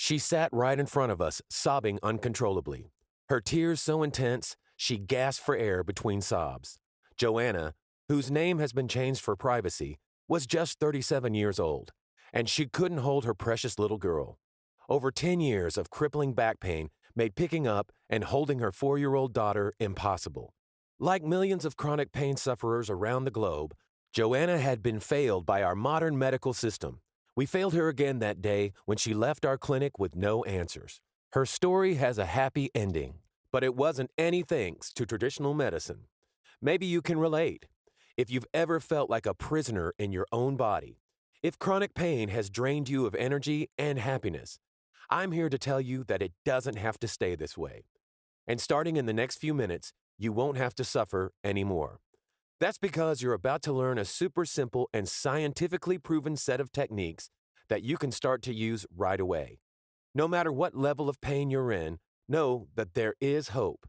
She sat right in front of us, sobbing uncontrollably. Her tears so intense, she gasped for air between sobs. Joanna, whose name has been changed for privacy, was just 37 years old, and she couldn't hold her precious little girl. Over 10 years of crippling back pain made picking up and holding her 4-year-old daughter impossible. Like millions of chronic pain sufferers around the globe, Joanna had been failed by our modern medical system. We failed her again that day when she left our clinic with no answers. Her story has a happy ending, but it wasn't any thanks to traditional medicine. Maybe you can relate. If you've ever felt like a prisoner in your own body, if chronic pain has drained you of energy and happiness, I'm here to tell you that it doesn't have to stay this way. And starting in the next few minutes, you won't have to suffer anymore. That's because you're about to learn a super simple and scientifically proven set of techniques that you can start to use right away. No matter what level of pain you're in, know that there is hope.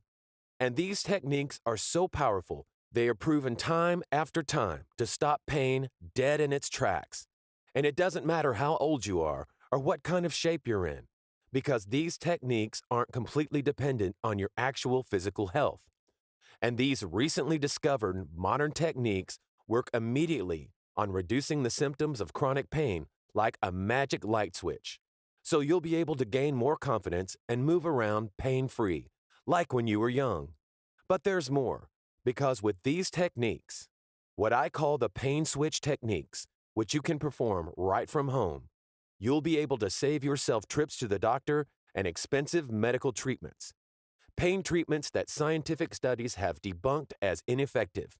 And these techniques are so powerful, they are proven time after time to stop pain dead in its tracks. And it doesn't matter how old you are or what kind of shape you're in, because these techniques aren't completely dependent on your actual physical health. And these recently discovered modern techniques work immediately on reducing the symptoms of chronic pain like a magic light switch. So you'll be able to gain more confidence and move around pain-free, like when you were young. But there's more, because with these techniques, what I call the pain switch techniques, which you can perform right from home, you'll be able to save yourself trips to the doctor and expensive medical treatments. Pain treatments that scientific studies have debunked as ineffective.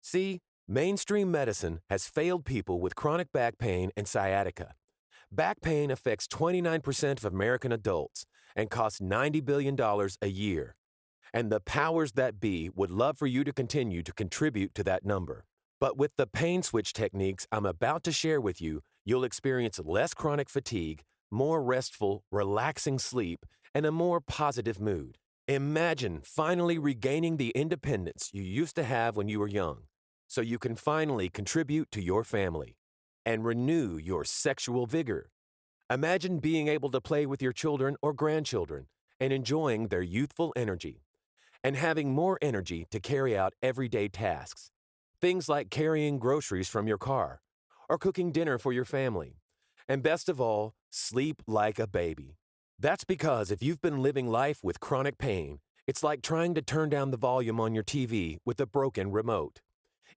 See, mainstream medicine has failed people with chronic back pain and sciatica. Back pain affects 29% of American adults and costs $90 billion a year. And the powers that be would love for you to continue to contribute to that number. But with the pain switch techniques I'm about to share with you, you'll experience less chronic fatigue, more restful, relaxing sleep, and a more positive mood. Imagine finally regaining the independence you used to have when you were young, so you can finally contribute to your family and renew your sexual vigor. Imagine being able to play with your children or grandchildren and enjoying their youthful energy, and having more energy to carry out everyday tasks. Things like carrying groceries from your car or cooking dinner for your family. And best of all, sleep like a baby. That's because if you've been living life with chronic pain, it's like trying to turn down the volume on your TV with a broken remote.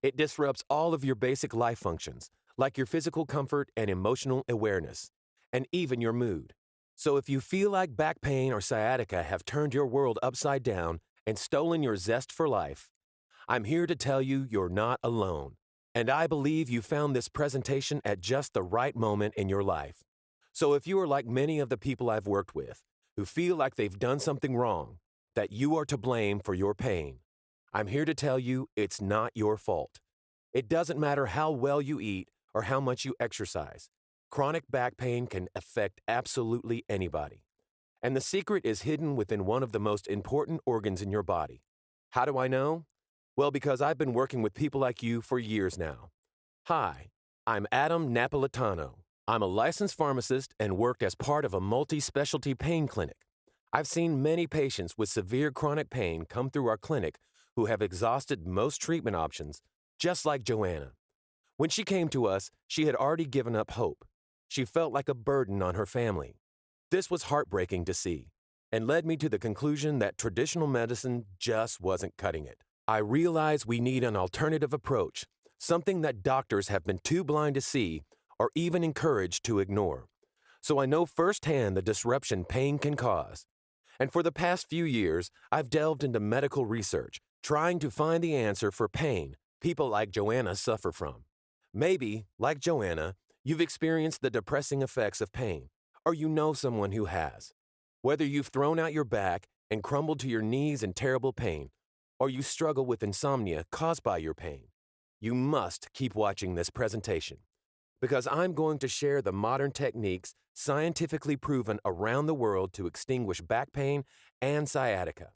It disrupts all of your basic life functions, like your physical comfort and emotional awareness, and even your mood. So if you feel like back pain or sciatica have turned your world upside down and stolen your zest for life, I'm here to tell you you're not alone. And I believe you found this presentation at just the right moment in your life. So if you are like many of the people I've worked with, who feel like they've done something wrong, that you are to blame for your pain, I'm here to tell you it's not your fault. It doesn't matter how well you eat or how much you exercise. Chronic back pain can affect absolutely anybody. And the secret is hidden within one of the most important organs in your body. How do I know? Well, because I've been working with people like you for years now. Hi, I'm Adam Napolitano. I'm a licensed pharmacist and worked as part of a multi-specialty pain clinic. I've seen many patients with severe chronic pain come through our clinic who have exhausted most treatment options, just like Joanna. When she came to us, she had already given up hope. She felt like a burden on her family. This was heartbreaking to see, and led me to the conclusion that traditional medicine just wasn't cutting it. I realized we need an alternative approach, something that doctors have been too blind to see or even encouraged to ignore. So I know firsthand the disruption pain can cause. And for the past few years, I've delved into medical research, trying to find the answer for pain people like Joanna suffer from. Maybe, like Joanna, you've experienced the depressing effects of pain, or you know someone who has. Whether you've thrown out your back and crumbled to your knees in terrible pain, or you struggle with insomnia caused by your pain, you must keep watching this presentation, because I'm going to share the modern techniques scientifically proven around the world to extinguish back pain and sciatica.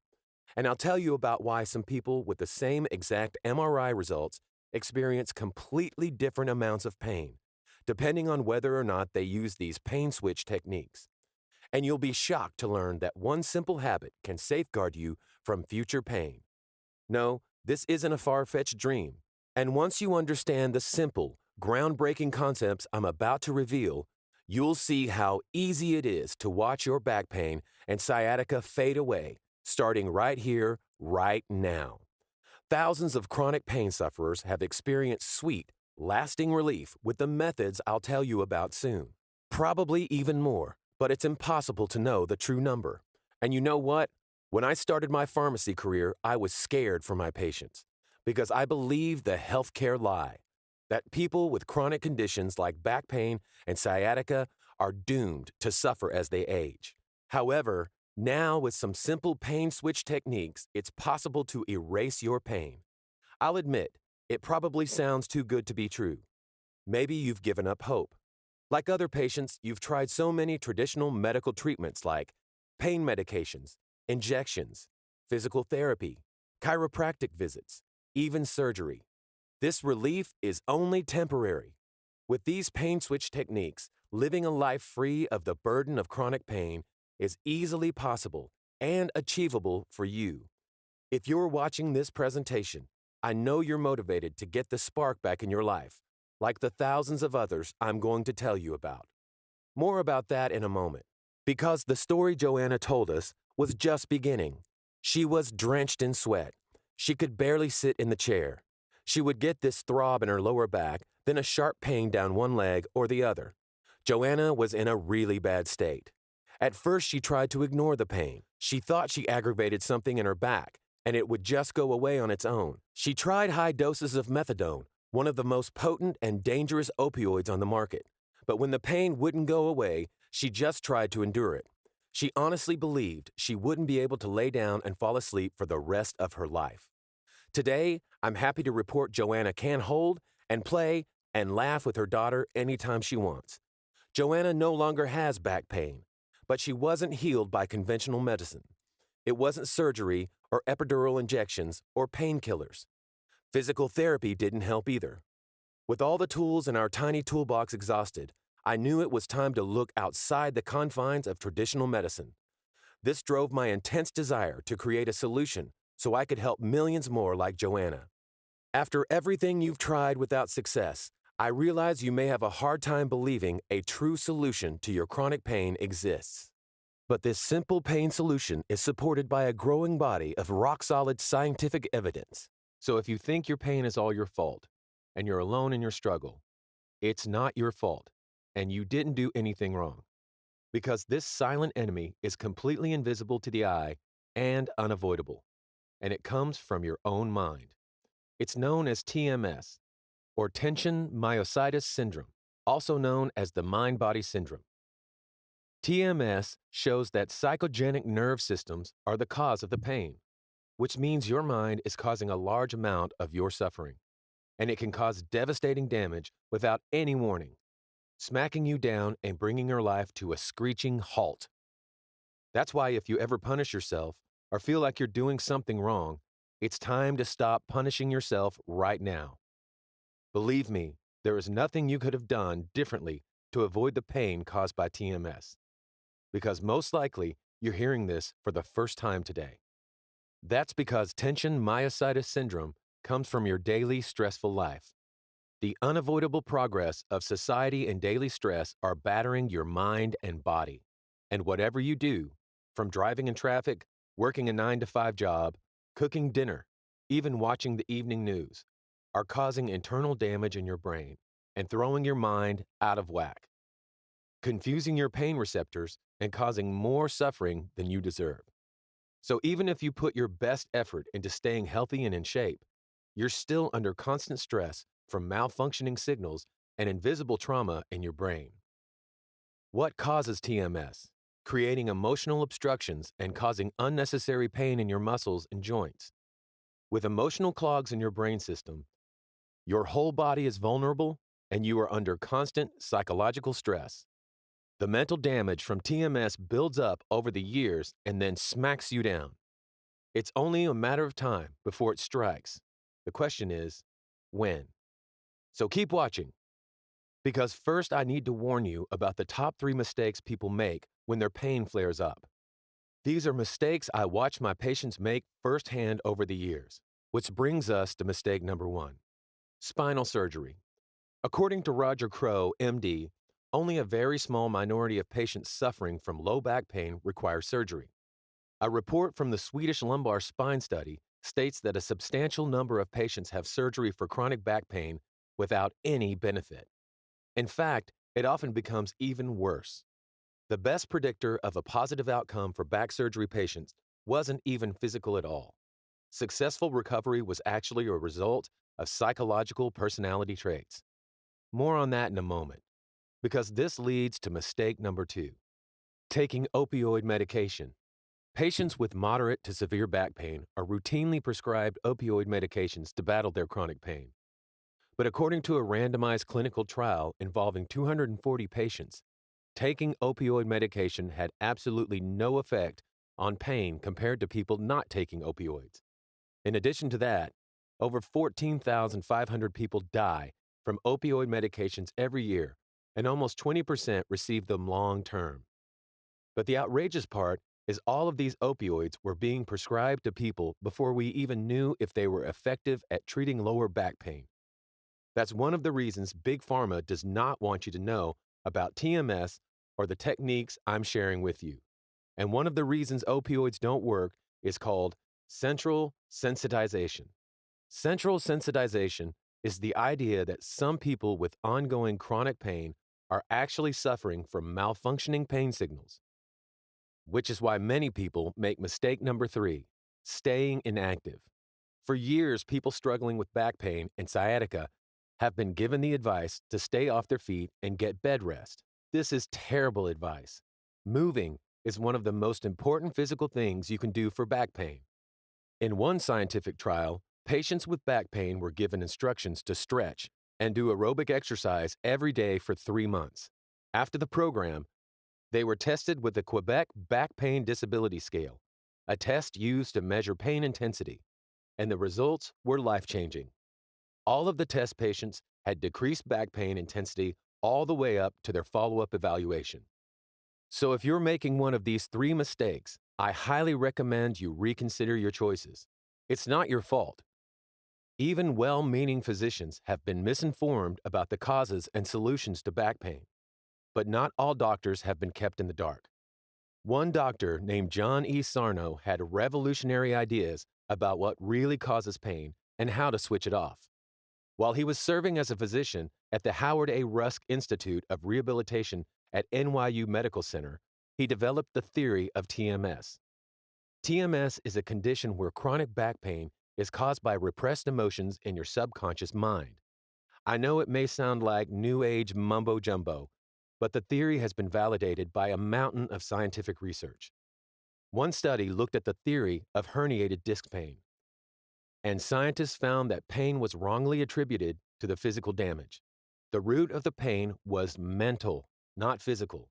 And I'll tell you about why some people with the same exact MRI results experience completely different amounts of pain, depending on whether or not they use these pain switch techniques. And you'll be shocked to learn that one simple habit can safeguard you from future pain. No, this isn't a far-fetched dream. And once you understand the simple, groundbreaking concepts I'm about to reveal, you'll see how easy it is to watch your back pain and sciatica fade away, starting right here, right now. Thousands of chronic pain sufferers have experienced sweet, lasting relief with the methods I'll tell you about soon. Probably even more, but it's impossible to know the true number. And you know what? When I started my pharmacy career, I was scared for my patients because I believed the healthcare lie that people with chronic conditions like back pain and sciatica are doomed to suffer as they age. However, now with some simple pain switch techniques, it's possible to erase your pain. I'll admit, it probably sounds too good to be true. Maybe you've given up hope. Like other patients, you've tried so many traditional medical treatments like pain medications, injections, physical therapy, chiropractic visits, even surgery. This relief is only temporary. With these pain switch techniques, living a life free of the burden of chronic pain is easily possible and achievable for you. If you're watching this presentation, I know you're motivated to get the spark back in your life, like the thousands of others I'm going to tell you about. More about that in a moment, because the story Joanna told us was just beginning. She was drenched in sweat. She could barely sit in the chair. She would get this throb in her lower back, then a sharp pain down one leg or the other. Joanna was in a really bad state. At first, she tried to ignore the pain. She thought she aggravated something in her back, and it would just go away on its own. She tried high doses of methadone, one of the most potent and dangerous opioids on the market. But when the pain wouldn't go away, she just tried to endure it. She honestly believed she wouldn't be able to lay down and fall asleep for the rest of her life. Today, I'm happy to report Joanna can hold and play and laugh with her daughter anytime she wants. Joanna no longer has back pain, but she wasn't healed by conventional medicine. It wasn't surgery or epidural injections or painkillers. Physical therapy didn't help either. With all the tools in our tiny toolbox exhausted, I knew it was time to look outside the confines of traditional medicine. This drove my intense desire to create a solution so I could help millions more like Joanna. After everything you've tried without success, I realize you may have a hard time believing a true solution to your chronic pain exists. But this simple pain solution is supported by a growing body of rock-solid scientific evidence. So if you think your pain is all your fault, and you're alone in your struggle, it's not your fault, and you didn't do anything wrong. Because this silent enemy is completely invisible to the eye and unavoidable, and it comes from your own mind. It's known as TMS, or tension myositis syndrome, also known as the mind-body syndrome. TMS shows that psychogenic nerve systems are the cause of the pain, which means your mind is causing a large amount of your suffering, and it can cause devastating damage without any warning, smacking you down and bringing your life to a screeching halt. That's why if you ever punish yourself or feel like you're doing something wrong, it's time to stop punishing yourself right now. Believe me, there is nothing you could have done differently to avoid the pain caused by TMS. Because most likely, you're hearing this for the first time today. That's because tension myositis syndrome comes from your daily stressful life. The unavoidable progress of society and daily stress are battering your mind and body. And whatever you do, from driving in traffic, working a 9-to-5 job, cooking dinner, even watching the evening news, are causing internal damage in your brain and throwing your mind out of whack, confusing your pain receptors and causing more suffering than you deserve. So even if you put your best effort into staying healthy and in shape, you're still under constant stress from malfunctioning signals and invisible trauma in your brain. What causes TMS? Creating emotional obstructions and causing unnecessary pain in your muscles and joints. With emotional clogs in your brain system, your whole body is vulnerable and you are under constant psychological stress. The mental damage from TMS builds up over the years and then smacks you down. It's only a matter of time before it strikes. The question is, when? So keep watching. Because first I need to warn you about the top 3 mistakes people make when their pain flares up. These are mistakes I watch my patients make firsthand over the years, which brings us to mistake number 1, spinal surgery. According to Roger Crow, MD, only a very small minority of patients suffering from low back pain require surgery. A report from the Swedish Lumbar Spine Study states that a substantial number of patients have surgery for chronic back pain without any benefit. In fact, it often becomes even worse. The best predictor of a positive outcome for back surgery patients wasn't even physical at all. Successful recovery was actually a result of psychological personality traits. More on that in a moment, because this leads to mistake number 2, taking opioid medication. Patients with moderate to severe back pain are routinely prescribed opioid medications to battle their chronic pain. But according to a randomized clinical trial involving 240 patients, taking opioid medication had absolutely no effect on pain compared to people not taking opioids. In addition to that, over 14,500 people die from opioid medications every year, and almost 20% receive them long term. But the outrageous part is all of these opioids were being prescribed to people before we even knew if they were effective at treating lower back pain. That's one of the reasons Big Pharma does not want you to know about TMS or the techniques I'm sharing with you. And one of the reasons opioids don't work is called central sensitization. Central sensitization is the idea that some people with ongoing chronic pain are actually suffering from malfunctioning pain signals, which is why many people make mistake number 3, staying inactive. For years, people struggling with back pain and sciatica have been given the advice to stay off their feet and get bed rest. This is terrible advice. Moving is one of the most important physical things you can do for back pain. In one scientific trial, patients with back pain were given instructions to stretch and do aerobic exercise every day for 3 months. After the program, they were tested with the Quebec Back Pain Disability Scale, a test used to measure pain intensity, and the results were life-changing. All of the test patients had decreased back pain intensity all the way up to their follow-up evaluation. So if you're making one of these 3 mistakes, I highly recommend you reconsider your choices. It's not your fault. Even well-meaning physicians have been misinformed about the causes and solutions to back pain. But not all doctors have been kept in the dark. One doctor named John E. Sarno had revolutionary ideas about what really causes pain and how to switch it off. While he was serving as a physician at the Howard A. Rusk Institute of Rehabilitation at NYU Medical Center, he developed the theory of TMS. TMS is a condition where chronic back pain is caused by repressed emotions in your subconscious mind. I know it may sound like New Age mumbo-jumbo, but the theory has been validated by a mountain of scientific research. One study looked at the theory of herniated disc pain, and scientists found that pain was wrongly attributed to the physical damage. The root of the pain was mental, not physical.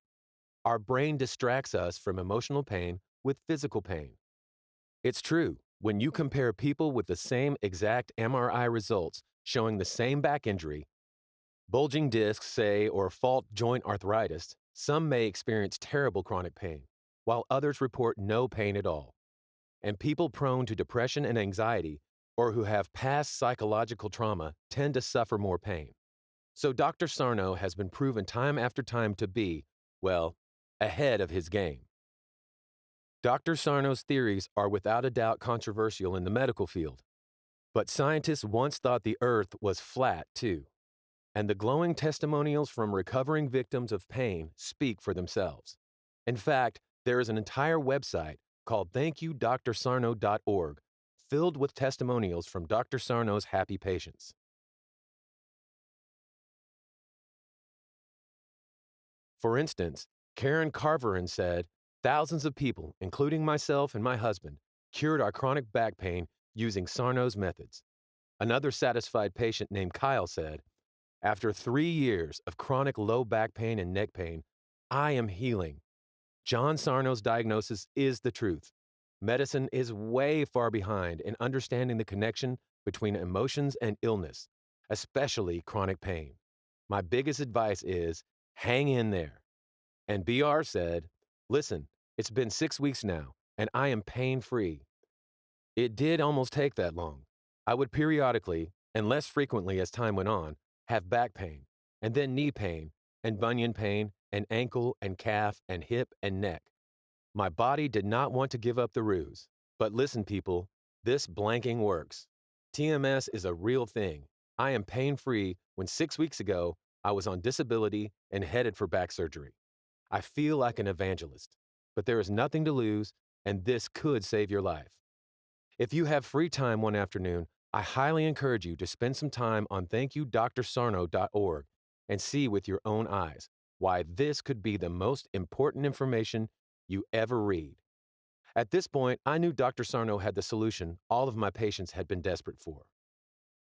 Our brain distracts us from emotional pain with physical pain. It's true, when you compare people with the same exact MRI results showing the same back injury, bulging discs, say, or fault joint arthritis, some may experience terrible chronic pain, while others report no pain at all. And people prone to depression and anxiety, or who have past psychological trauma, tend to suffer more pain. So Dr. Sarno has been proven time after time to be, well, ahead of his game. Dr. Sarno's theories are without a doubt controversial in the medical field, but scientists once thought the Earth was flat, too. And the glowing testimonials from recovering victims of pain speak for themselves. In fact, there is an entire website called thankyoudrsarno.org filled with testimonials from Dr. Sarno's happy patients. For instance, Karen Carverin said, "Thousands of people, including myself and my husband, cured our chronic back pain using Sarno's methods." Another satisfied patient named Kyle said, "After 3 years of chronic low back pain and neck pain, I am healing. John Sarno's diagnosis is the truth. Medicine is way far behind in understanding the connection between emotions and illness, especially chronic pain. My biggest advice is hang in there." And BR said, Listen, it's been 6 weeks now, and I am pain-free. It did almost take that long. I would periodically, and less frequently as time went on, have back pain, and then knee pain, and bunion pain, and ankle and calf and hip and neck. My body did not want to give up the ruse. But listen, people, this blanking works. TMS is a real thing. I am pain-free when 6 weeks ago I was on disability and headed for back surgery. I feel like an evangelist, but there is nothing to lose, and this could save your life. If you have free time one afternoon, I highly encourage you to spend some time on thankyouDrSarno.org and see with your own eyes why this could be the most important information you ever read. At this point, I knew Dr. Sarno had the solution all of my patients had been desperate for.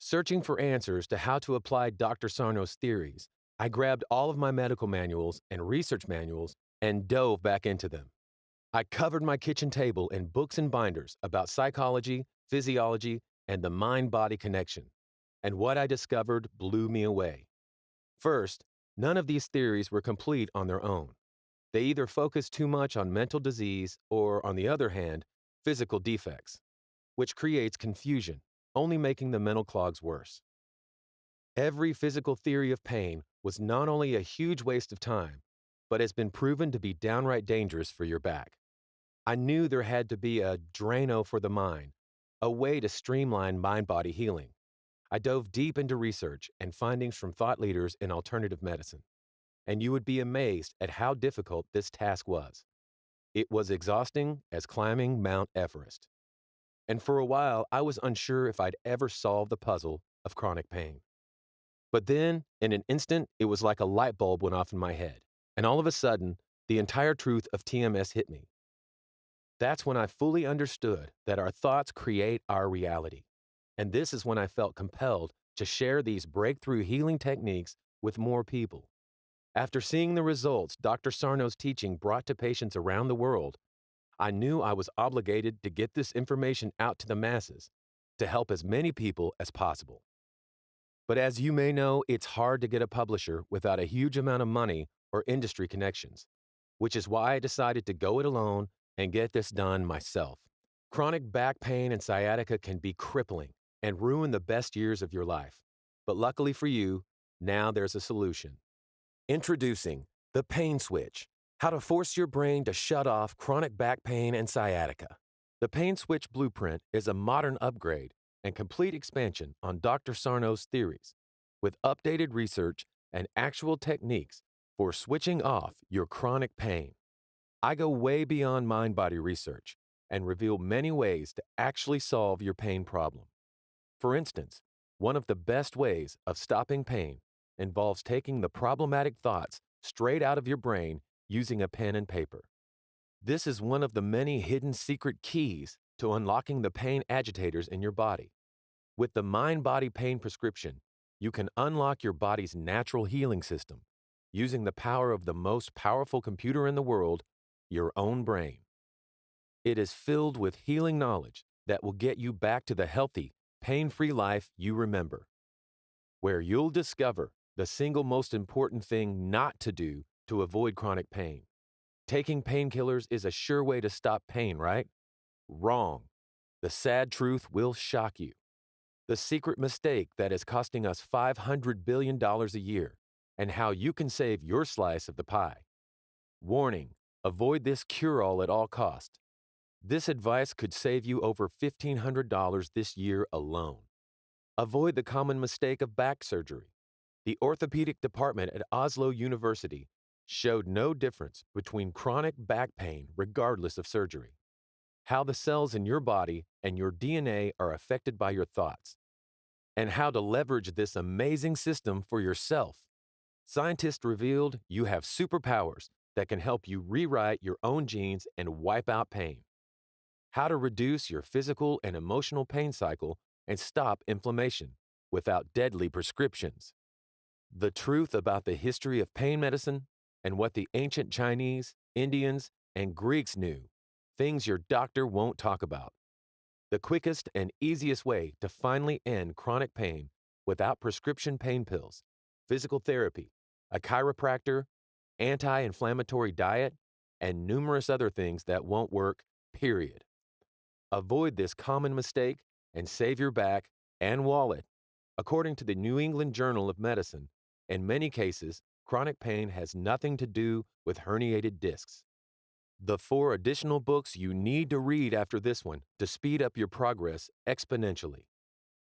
Searching for answers to how to apply Dr. Sarno's theories, I grabbed all of my medical manuals and research manuals and dove back into them. I covered my kitchen table in books and binders about psychology, physiology, and the mind-body connection. And what I discovered blew me away. First, none of these theories were complete on their own. They either focus too much on mental disease or, on the other hand, physical defects, which creates confusion, only making the mental clogs worse. Every physical theory of pain was not only a huge waste of time, but has been proven to be downright dangerous for your back. I knew there had to be a Drano for the mind, a way to streamline mind-body healing. I dove deep into research and findings from thought leaders in alternative medicine, and you would be amazed at how difficult this task was. It was exhausting as climbing Mount Everest. And for a while, I was unsure if I'd ever solve the puzzle of chronic pain. But then, in an instant, it was like a light bulb went off in my head, and all of a sudden, the entire truth of TMS hit me. That's when I fully understood that our thoughts create our reality. And this is when I felt compelled to share these breakthrough healing techniques with more people. After seeing the results Dr. Sarno's teaching brought to patients around the world, I knew I was obligated to get this information out to the masses to help as many people as possible. But as you may know, it's hard to get a publisher without a huge amount of money or industry connections, which is why I decided to go it alone and get this done myself. Chronic back pain and sciatica can be crippling and ruin the best years of your life. But luckily for you, now there's a solution. Introducing the Pain Switch, how to force your brain to shut off chronic back pain and sciatica. The Pain Switch Blueprint is a modern upgrade and complete expansion on Dr. Sarno's theories, with updated research and actual techniques for switching off your chronic pain. I go way beyond mind-body research and reveal many ways to actually solve your pain problem. For instance, one of the best ways of stopping pain involves taking the problematic thoughts straight out of your brain using a pen and paper. This is one of the many hidden secret keys to unlocking the pain agitators in your body. With the mind-body pain prescription, you can unlock your body's natural healing system using the power of the most powerful computer in the world, your own brain. It is filled with healing knowledge that will get you back to the healthy, pain-free life you remember, where you'll discover the single most important thing not to do to avoid chronic pain. Taking painkillers is a sure way to stop pain, right? Wrong. The sad truth will shock you. The secret mistake that is costing us $500 billion a year, and how you can save your slice of the pie. Warning, avoid this cure-all at all costs. This advice could save you over $1,500 this year alone. Avoid the common mistake of back surgery. The orthopedic department at Oslo University showed no difference between chronic back pain regardless of surgery. How the cells in your body and your DNA are affected by your thoughts, and how to leverage this amazing system for yourself. Scientists revealed you have superpowers that can help you rewrite your own genes and wipe out pain. How to reduce your physical and emotional pain cycle and stop inflammation without deadly prescriptions. The truth about the history of pain medicine and what the ancient Chinese, Indians, and Greeks knew, things your doctor won't talk about. The quickest and easiest way to finally end chronic pain without prescription pain pills, physical therapy, a chiropractor, anti-inflammatory diet, and numerous other things that won't work, period. Avoid this common mistake and save your back and wallet. According to the New England Journal of Medicine, in many cases, chronic pain has nothing to do with herniated discs. The 4 additional books you need to read after this one to speed up your progress exponentially.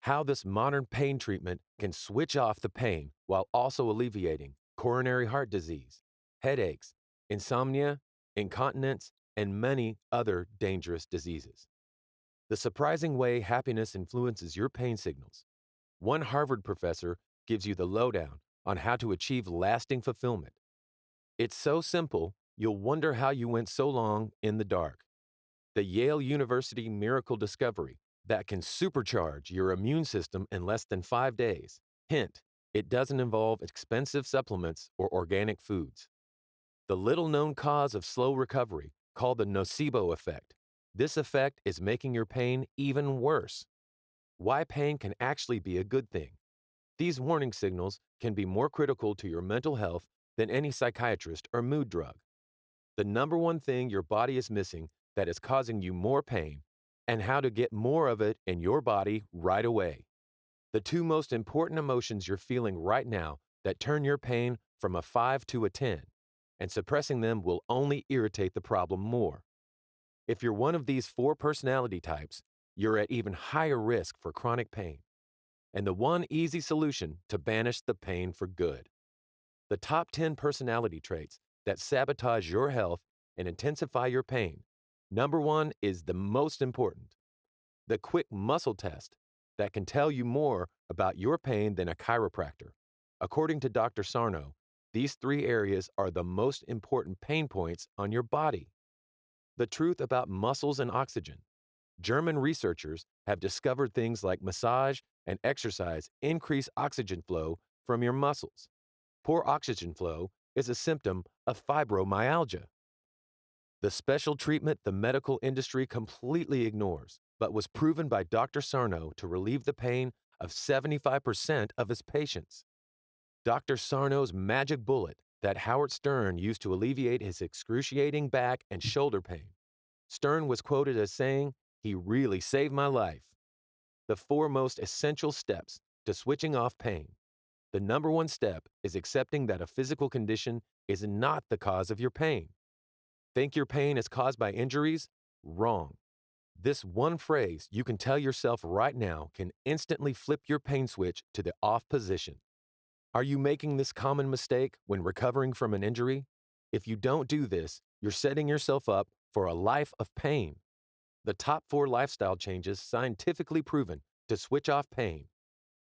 How this modern pain treatment can switch off the pain while also alleviating coronary heart disease, headaches, insomnia, incontinence, and many other dangerous diseases. The surprising way happiness influences your pain signals. One Harvard professor gives you the lowdown on how to achieve lasting fulfillment. It's so simple, you'll wonder how you went so long in the dark. The Yale University miracle discovery that can supercharge your immune system in less than 5 days. Hint, it doesn't involve expensive supplements or organic foods. The little-known cause of slow recovery, called the nocebo effect. This effect is making your pain even worse. Why pain can actually be a good thing. These warning signals can be more critical to your mental health than any psychiatrist or mood drug. The number one thing your body is missing that is causing you more pain, and how to get more of it in your body right away. The 2 most important emotions you're feeling right now that turn your pain from a 5 to a 10, and suppressing them will only irritate the problem more. If you're one of these 4 personality types, you're at even higher risk for chronic pain. And the one easy solution to banish the pain for good. The top 10 personality traits that sabotage your health and intensify your pain. Number 1 is the most important. The quick muscle test that can tell you more about your pain than a chiropractor. According to Dr. Sarno, these 3 areas are the most important pain points on your body. The truth about muscles and oxygen. German researchers have discovered things like massage and exercise increase oxygen flow from your muscles. Poor oxygen flow is a symptom of fibromyalgia. The special treatment the medical industry completely ignores, but was proven by Dr. Sarno to relieve the pain of 75% of his patients. Dr. Sarno's magic bullet that Howard Stern used to alleviate his excruciating back and shoulder pain. Stern was quoted as saying, "He really saved my life." The 4 most essential steps to switching off pain. The number 1 step is accepting that a physical condition is not the cause of your pain. Think your pain is caused by injuries? Wrong. This one phrase you can tell yourself right now can instantly flip your pain switch to the off position. Are you making this common mistake when recovering from an injury? If you don't do this, you're setting yourself up for a life of pain. The top 4 lifestyle changes scientifically proven to switch off pain.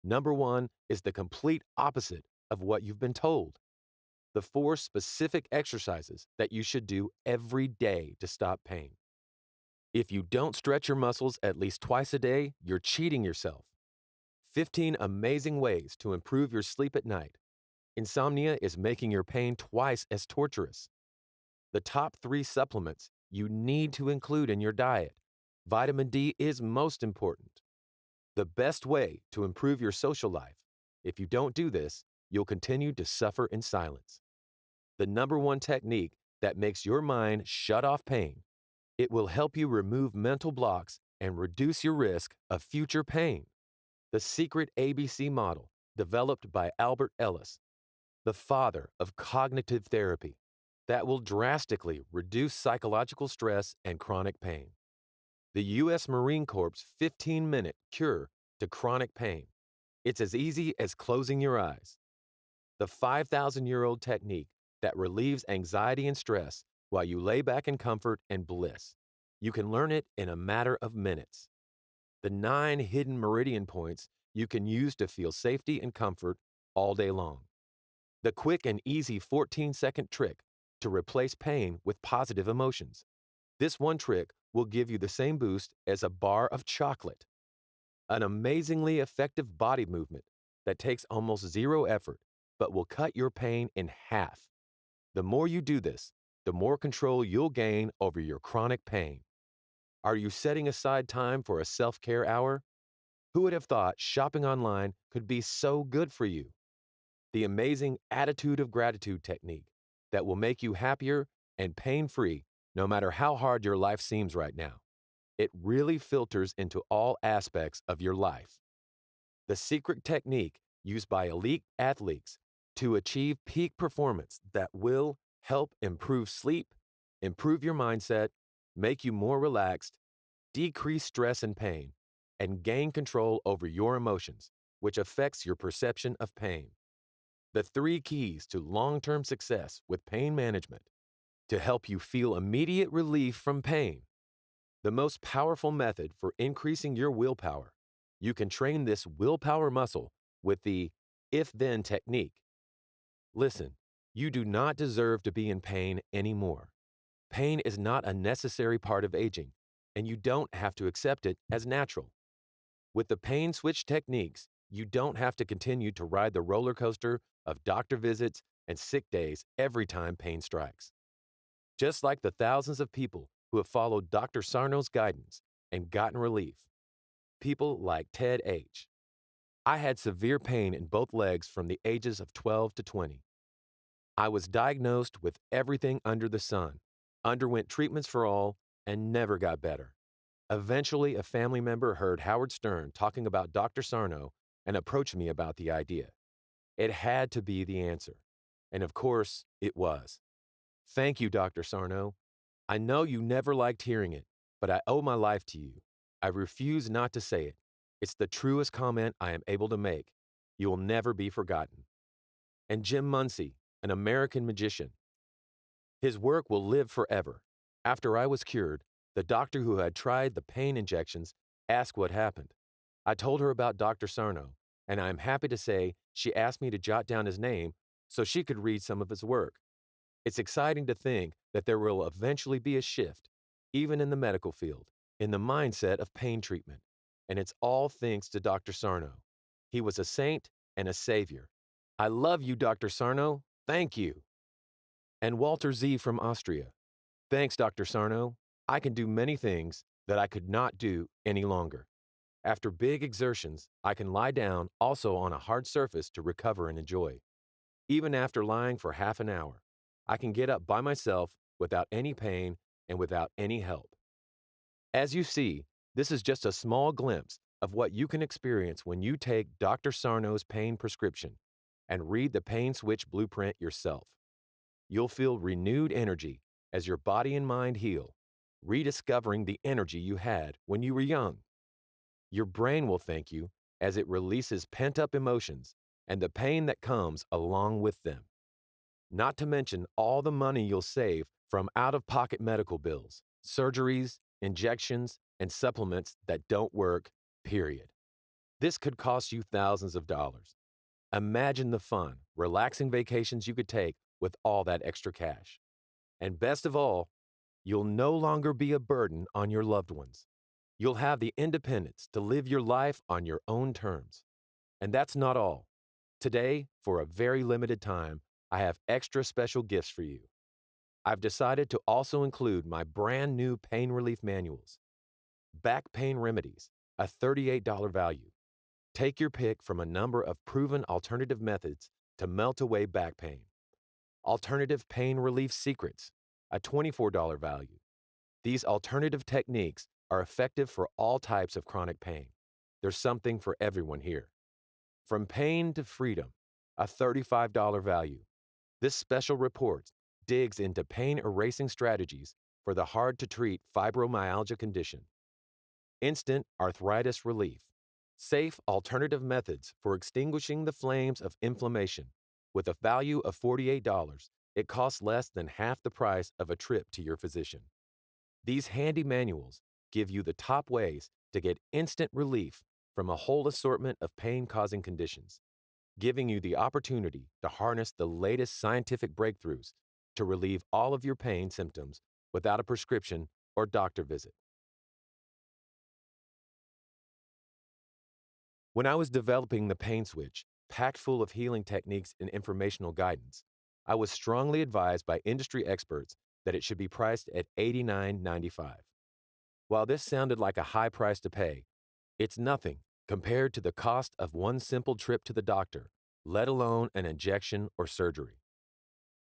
Number 1 is the complete opposite of what you've been told. The 4 specific exercises that you should do every day to stop pain. If you don't stretch your muscles at least twice a day, you're cheating yourself. 15 amazing ways to improve your sleep at night. Insomnia is making your pain twice as torturous. The top 3 supplements you need to include in your diet. Vitamin D is most important. The best way to improve your social life. If you don't do this, you'll continue to suffer in silence. The number 1 technique that makes your mind shut off pain. It will help you remove mental blocks and reduce your risk of future pain. The secret ABC model, developed by Albert Ellis, the father of cognitive therapy, that will drastically reduce psychological stress and chronic pain. The U.S. Marine Corps' 15-minute cure to chronic pain. It's as easy as closing your eyes. The 5,000-year-old technique that relieves anxiety and stress while you lay back in comfort and bliss. You can learn it in a matter of minutes. The 9 hidden meridian points you can use to feel safety and comfort all day long. The quick and easy 14-second trick to replace pain with positive emotions. This one trick will give you the same boost as a bar of chocolate. An amazingly effective body movement that takes almost 0 effort but will cut your pain in half. The more you do this, the more control you'll gain over your chronic pain. Are you setting aside time for a self-care hour? Who would have thought shopping online could be so good for you? The amazing attitude of gratitude technique that will make you happier and pain-free no matter how hard your life seems right now. It really filters into all aspects of your life. The secret technique used by elite athletes to achieve peak performance that will help improve sleep, improve your mindset, make you more relaxed, decrease stress and pain, and gain control over your emotions, which affects your perception of pain. The 3 keys to long-term success with pain management to help you feel immediate relief from pain. The most powerful method for increasing your willpower. You can train this willpower muscle with the if-then technique. Listen, you do not deserve to be in pain anymore. Pain is not a necessary part of aging, and you don't have to accept it as natural. With the pain switch techniques, you don't have to continue to ride the roller coaster of doctor visits and sick days every time pain strikes. Just like the thousands of people who have followed Dr. Sarno's guidance and gotten relief. People like Ted H. I had severe pain in both legs from the ages of 12 to 20. I was diagnosed with everything under the sun, underwent treatments for all, and never got better. Eventually, a family member heard Howard Stern talking about Dr. Sarno and approached me about the idea. It had to be the answer. And of course, it was. Thank you, Dr. Sarno. I know you never liked hearing it, but I owe my life to you. I refuse not to say it. It's the truest comment I am able to make. You will never be forgotten. And Jim Muncie, an American magician. His work will live forever. After I was cured, the doctor who had tried the pain injections asked what happened. I told her about Dr. Sarno, and I am happy to say she asked me to jot down his name so she could read some of his work. It's exciting to think that there will eventually be a shift, even in the medical field, in the mindset of pain treatment. And it's all thanks to Dr. Sarno. He was a saint and a savior. I love you, Dr. Sarno. Thank you. And Walter Z. from Austria. Thanks, Dr. Sarno. I can do many things that I could not do any longer. After big exertions, I can lie down also on a hard surface to recover and enjoy. Even after lying for half an hour, I can get up by myself without any pain and without any help. As you see, this is just a small glimpse of what you can experience when you take Dr. Sarno's pain prescription and read the Pain Switch Blueprint yourself. You'll feel renewed energy as your body and mind heal, rediscovering the energy you had when you were young. Your brain will thank you as it releases pent-up emotions and the pain that comes along with them. Not to mention all the money you'll save from out-of-pocket medical bills, surgeries, injections, and supplements that don't work, period. This could cost you thousands of dollars. Imagine the fun, relaxing vacations you could take with all that extra cash. And best of all, you'll no longer be a burden on your loved ones. You'll have the independence to live your life on your own terms. And that's not all. Today, for a very limited time, I have extra special gifts for you. I've decided to also include my brand new pain relief manuals. Back Pain Remedies, a $38 value. Take your pick from a number of proven alternative methods to melt away back pain. Alternative Pain Relief Secrets, a $24 value. These alternative techniques are effective for all types of chronic pain. There's something for everyone here. From Pain to Freedom, a $35 value. This special report digs into pain-erasing strategies for the hard-to-treat fibromyalgia condition. Instant Arthritis Relief. Safe alternative methods for extinguishing the flames of inflammation. With a value of $48, it costs less than half the price of a trip to your physician. These handy manuals give you the top ways to get instant relief from a whole assortment of pain-causing conditions, giving you the opportunity to harness the latest scientific breakthroughs to relieve all of your pain symptoms without a prescription or doctor visit. When I was developing the Pain Switch, packed full of healing techniques and informational guidance, I was strongly advised by industry experts that it should be priced at $89.95. While this sounded like a high price to pay, it's nothing compared to the cost of one simple trip to the doctor, let alone an injection or surgery.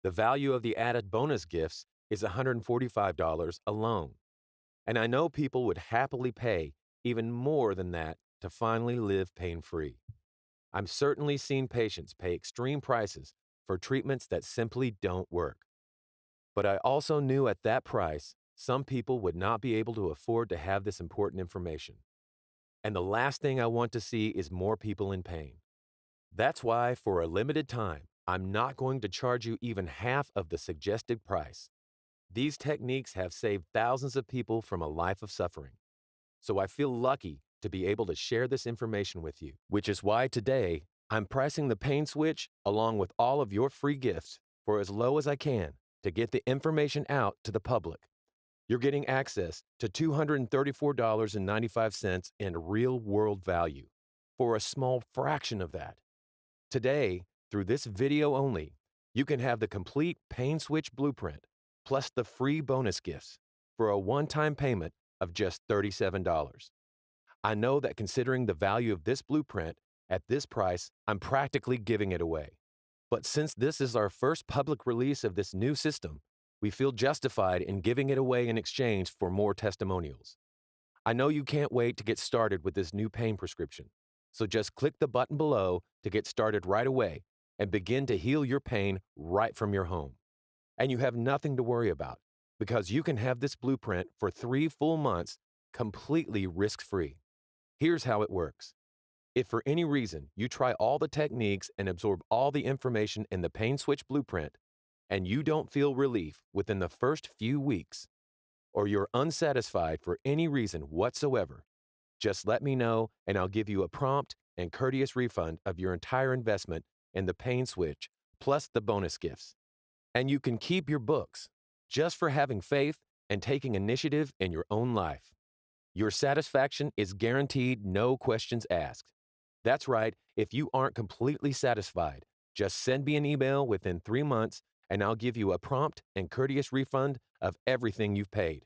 The value of the added bonus gifts is $145 alone. And I know people would happily pay even more than that to finally live pain-free. I'm certainly seen patients pay extreme prices for treatments that simply don't work. But I also knew at that price, some people would not be able to afford to have this important information. And the last thing I want to see is more people in pain. That's why, for a limited time, I'm not going to charge you even half of the suggested price. These techniques have saved thousands of people from a life of suffering. So I feel lucky to be able to share this information with you, which is why today I'm pricing the Pain Switch along with all of your free gifts for as low as I can to get the information out to the public. You're getting access to $234.95 in real-world value for a small fraction of that. Today, through this video only, you can have the complete Pain Switch blueprint plus the free bonus gifts for a one-time payment of just $37. I know that considering the value of this blueprint at this price, I'm practically giving it away. But since this is our first public release of this new system, we feel justified in giving it away in exchange for more testimonials. I know you can't wait to get started with this new pain prescription, so just click the button below to get started right away and begin to heal your pain right from your home. And you have nothing to worry about because you can have this blueprint for 3 full months completely risk-free. Here's how it works. If for any reason you try all the techniques and absorb all the information in the Pain Switch blueprint and you don't feel relief within the first few weeks, or you're unsatisfied for any reason whatsoever, just let me know and I'll give you a prompt and courteous refund of your entire investment in the Pain Switch plus the bonus gifts. And you can keep your books just for having faith and taking initiative in your own life. Your satisfaction is guaranteed, no questions asked. That's right, if you aren't completely satisfied, just send me an email within 3 months and I'll give you a prompt and courteous refund of everything you've paid.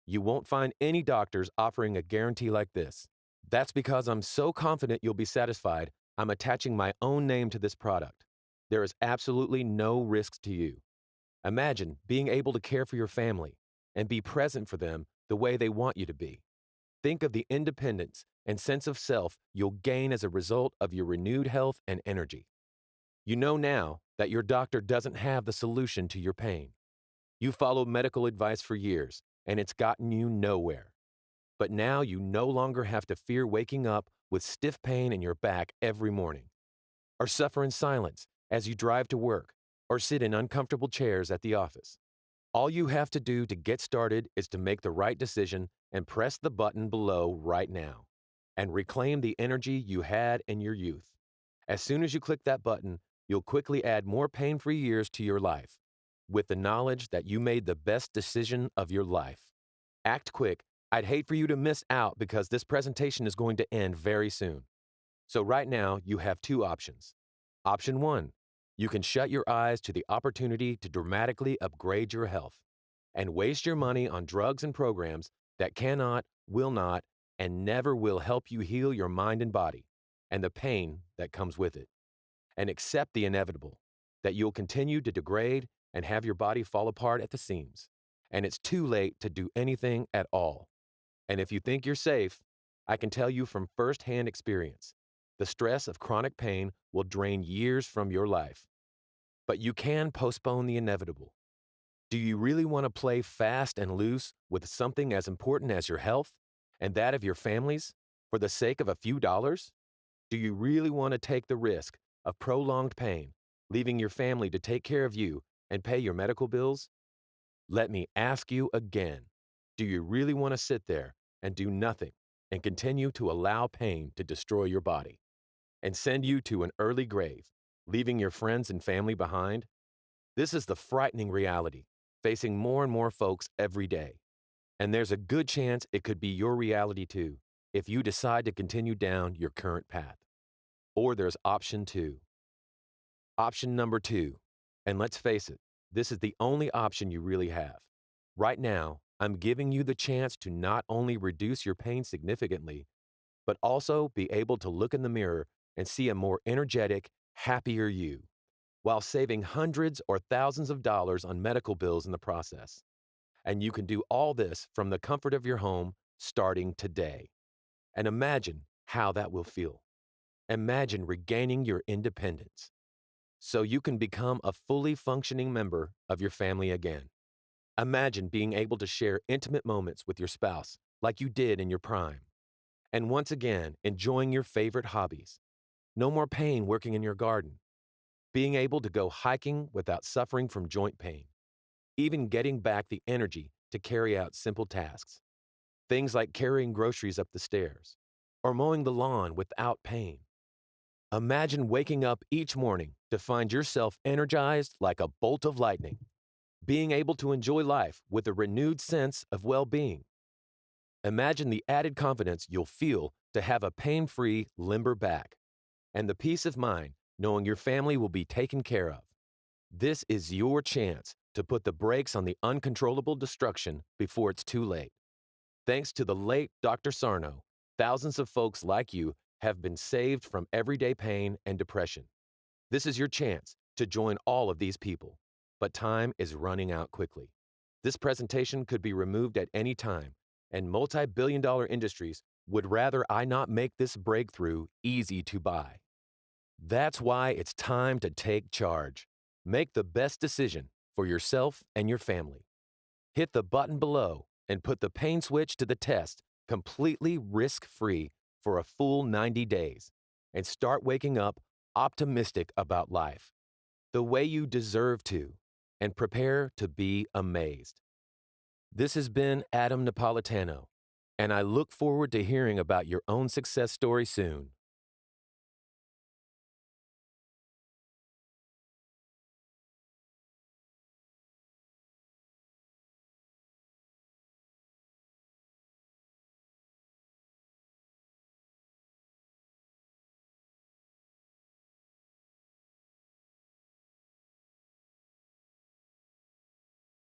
You won't find any doctors offering a guarantee like this. That's because I'm so confident you'll be satisfied, I'm attaching my own name to this product. There is absolutely no risk to you. Imagine being able to care for your family and be present for them the way they want you to be. Think of the independence and sense of self you'll gain as a result of your renewed health and energy. You know now that your doctor doesn't have the solution to your pain. You followed medical advice for years, and it's gotten you nowhere. But now you no longer have to fear waking up with stiff pain in your back every morning, or suffer in silence as you drive to work, or sit in uncomfortable chairs at the office. All you have to do to get started is to make the right decision and press the button below right now and reclaim the energy you had in your youth. As soon as you click that button, you'll quickly add more pain-free years to your life with the knowledge that you made the best decision of your life. Act quick. I'd hate for you to miss out because this presentation is going to end very soon. So right now, you have 2 options. Option 1. You can shut your eyes to the opportunity to dramatically upgrade your health and waste your money on drugs and programs that cannot, will not, and never will help you heal your mind and body and the pain that comes with it. And accept the inevitable, that you'll continue to degrade and have your body fall apart at the seams. And it's too late to do anything at all. And if you think you're safe, I can tell you from firsthand experience, the stress of chronic pain will drain years from your life. But you can postpone the inevitable. Do you really want to play fast and loose with something as important as your health and that of your families for the sake of a few dollars? Do you really want to take the risk of prolonged pain, leaving your family to take care of you and pay your medical bills? Let me ask you again, do you really want to sit there and do nothing and continue to allow pain to destroy your body and send you to an early grave, leaving your friends and family behind? This is the frightening reality facing more and more folks every day. And there's a good chance it could be your reality too if you decide to continue down your current path. Or there's option 2. Option number 2, and let's face it, this is the only option you really have. Right now, I'm giving you the chance to not only reduce your pain significantly, but also be able to look in the mirror and see a more energetic, happier you, while saving hundreds or thousands of dollars on medical bills in the process. And you can do all this from the comfort of your home starting today. And imagine how that will feel. Imagine regaining your independence so you can become a fully functioning member of your family again. Imagine being able to share intimate moments with your spouse like you did in your prime. And once again, enjoying your favorite hobbies. No more pain working in your garden. Being able to go hiking without suffering from joint pain. Even getting back the energy to carry out simple tasks. Things like carrying groceries up the stairs or mowing the lawn without pain. Imagine waking up each morning to find yourself energized like a bolt of lightning, being able to enjoy life with a renewed sense of well-being. Imagine the added confidence you'll feel to have a pain-free, limber back, and the peace of mind knowing your family will be taken care of. This is your chance to put the brakes on the uncontrollable destruction before it's too late. Thanks to the late Dr. Sarno, thousands of folks like you have been saved from everyday pain and depression. This is your chance to join all of these people, but time is running out quickly. This presentation could be removed at any time, and multi-billion-dollar industries would rather I not make this breakthrough easy to buy. That's why it's time to take charge. Make the best decision for yourself and your family. Hit the button below and put the pain switch to the test completely risk-free for a full 90 days and start waking up optimistic about life, the way you deserve to, and prepare to be amazed. This has been Adam Napolitano, and I look forward to hearing about your own success story soon.